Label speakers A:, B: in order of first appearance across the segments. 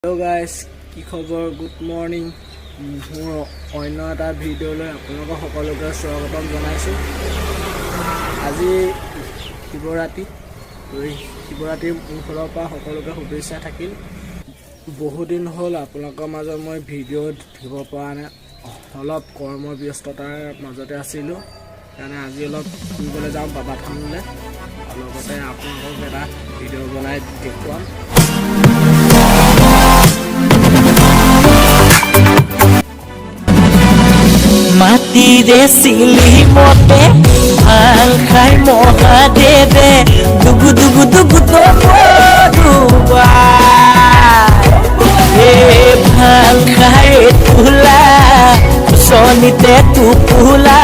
A: Hello guys, কি খবৰ? Good morning. মোৰ অন্য এটা ভিডিঅ'লৈ আপোনালোকক সকলোকে স্বাগতম জনাইছোঁ। আজি শিৱৰাত্ৰিৰ মোৰ ফালৰ পৰা সকলোকে শুভেচ্ছা থাকিল। বহুদিন হ'ল আপোনালোকৰ মাজত মই ভিডিঅ' দিব পৰা নাই, অলপ কৰ্মব্যস্ততাৰ মাজতে আছিলোঁ। সেইকাৰণে আজি অলপ ফুৰিবলৈ যাওঁ বাবা থানলৈ, লগতে আপোনালোকক এটা ভিডিঅ' বনাই দেখুৱাম।
B: মাটিৰে চিলি মতে ভাল খাই মহাদেৱে দুগু দুগু দুগু দুবা ভাল খাই তোলা চনিতে টোপোলা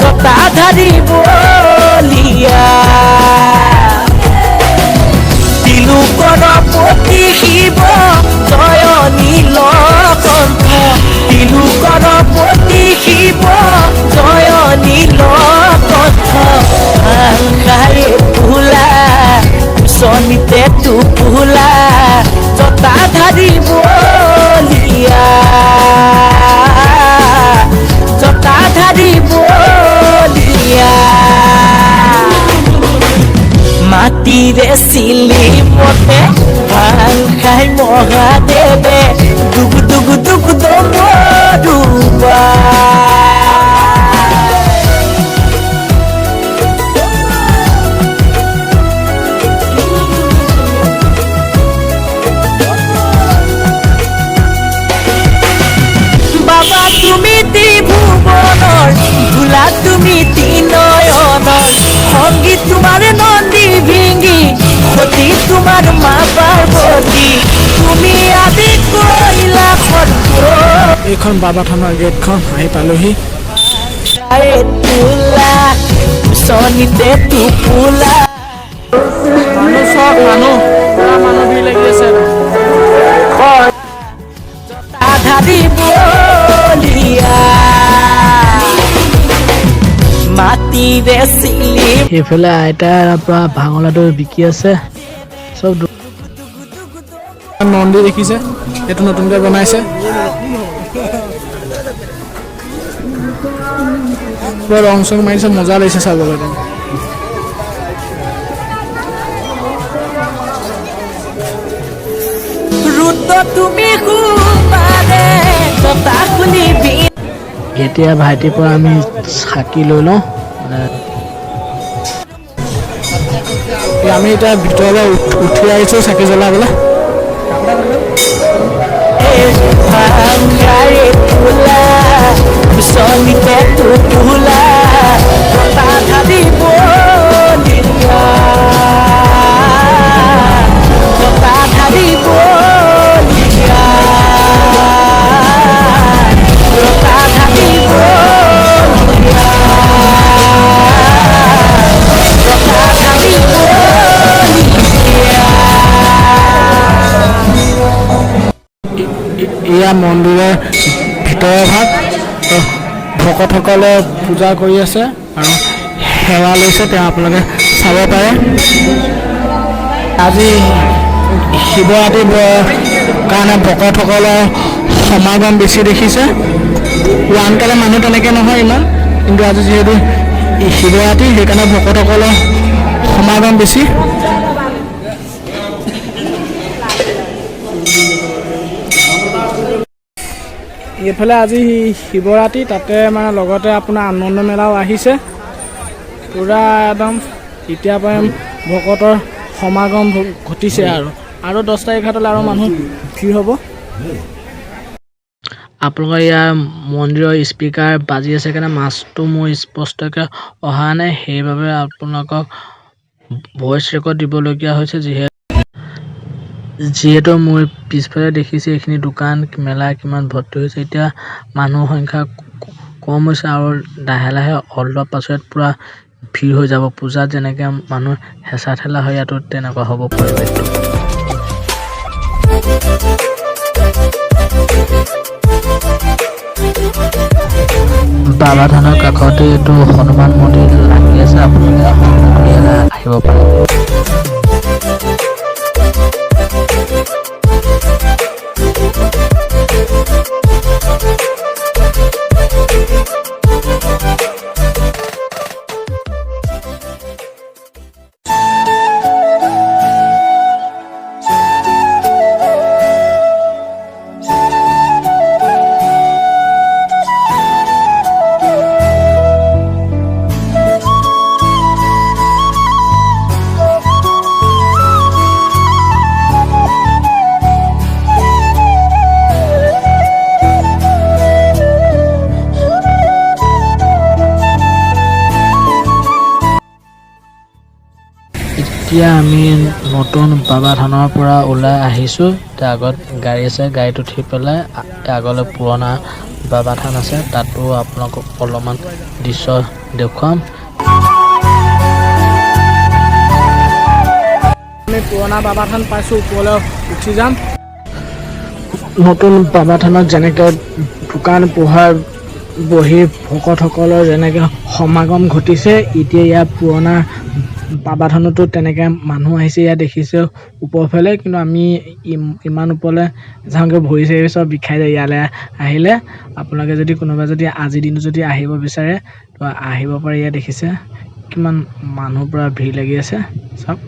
B: কটা ধাৰি বলিয়া তিলুকৰ প্ৰতি শিৱ জয় নীলকণ্ঠ তিলুকৰ প্ৰতি শিৱ জয় নীলকণ্ঠ ভাল খাই তোলা চনিতে টোপোলা জটা ধাৰি বলিয়া জটা ধাৰি বলিয়া মাটিৰে চিলি মতে ভাল খাই মহাদেৱে দুগু দুগু দুগু দুবা বাবা তুমি ত্ৰিভুৱনৰ ভোলা তুমি তিনয়নৰ সংগীত তোমাৰ নন্দী ভিঙ্গি সতী তোমাৰ মা পাৰ্বতী তুমি আদি কৰিলা
A: এইখন বাবা থানৰ গেটখন আহি পালোহি।
B: তোলা চনিতে টোপোলা
A: মানুহ ভিৰ লাগি আছে।
B: ধাৰি বলিয়া মাটিৰে চিলি
A: সেইফালে আইতাৰ পৰা ভাঙলাটো বিকি আছে। চব মন্দিৰ দেখিছে, এইটো নতুনকৈ বনাইছে। ৰং চং মাৰিছে, মজা লাগিছে চাবলৈ।
B: তুমি
A: এতিয়া ভাইটিৰ পৰা আমি চাকি লৈ লওঁ। আমি এতিয়া ভিতৰলৈ উঠি আহিছোঁ চাকি জ্বলাবলৈ।
B: চনিতে টোপোলা কটা ধাৰি বলিয়া কটা ধাৰি বলিয়া কটা ধাৰি বলিয়া কটা ধাৰি বলিয়া
A: এয়া মন্দিৰৰ ভিতৰৰ ভাগ। ভকতসকলে পূজা কৰি আছে আৰু সেৱা লৈছে, তেওঁ আপোনালোকে চাব পাৰে। আজি শিৱৰাত্ৰিৰ কাৰণে ভকতসকলৰ সমাগম বেছি দেখিছে। আনকালে মানুহ তেনেকৈ নহয় ইমান, কিন্তু আজি যিহেতু শিৱৰাত্ৰি সেইকাৰণে ভকতসকলৰ সমাগম বেছি। এইফালে আজি শিৱৰাত্ৰি, তাতে মানে লগতে আপোনাৰ আনন্দ মেলাও আহিছে। পূৰা একদম এতিয়াৰ পৰাই ভকতৰ সমাগম ঘটিছে আৰু 10 তাৰিখলৈ আৰু মানুহ ভিৰ হ'ব। আপোনালোকৰ ইয়াৰ মন্দিৰৰ স্পীকাৰ বাজি আছে কাৰণে মাছটো মোৰ স্পষ্টকৈ অহা নাই, সেইবাবে আপোনালোকক ভইচ ৰেকৰ্ড দিবলগীয়া হৈছে। যিহেতু মোৰ পিছফালে দেখিছে এইখিনি দোকান মেলা কিমান ভৰ্তি হৈছে। এতিয়া মানুহৰ সংখ্যা কম হৈছে আৰু লাহে লাহে অলপ পাছত পূৰা ভিৰ হৈ যাব। পূজাত যেনেকৈ মানুহ হেঁচা ঠেলা হয়, ইয়াতো তেনেকুৱা হ'ব পৰিৱেশটো। বাবা থানৰ কাষতে এইটো হনুমান মন্দিৰ লাগি আছে, আপোনালোকে আহিব পাৰে। এতিয়া আমি নতুন বাবা থানৰ পৰা ওলাই আহিছোঁ। তাৰ আগত গাড়ী আছে, গাড়ীত উঠি পেলাই আগলৈ পুৰণা বাবা থান আছে, তাতো আপোনালোকক অলপমান দৃশ্য দেখুৱাম। আমি পুৰণা বাবা থান পাইছোঁ, ওপৰলৈ উঠি যাম। নতুন বাবা থানত যেনেকৈ দোকান পোহাৰ বহি ভকতসকলৰ যেনেকৈ সমাগম ঘটিছে, এতিয়া ইয়াত পুৰণা বাবা থানতো তেনেকৈ মানুহ আহিছে। ইয়াত দেখিছে ওপৰফালে, কিন্তু আমি ইমান ওপৰলৈ যাওঁগৈ, ভৰি চৰি চব বিষাই যায় ইয়ালৈ আহিলে। আপোনালোকে যদি কোনোবা যদি আজিৰ দিনটো যদি আহিব বিচাৰে তো আহিব পাৰে। ইয়াত দেখিছে কিমান মানুহ পৰা ভিৰ লাগি আছে চাওক।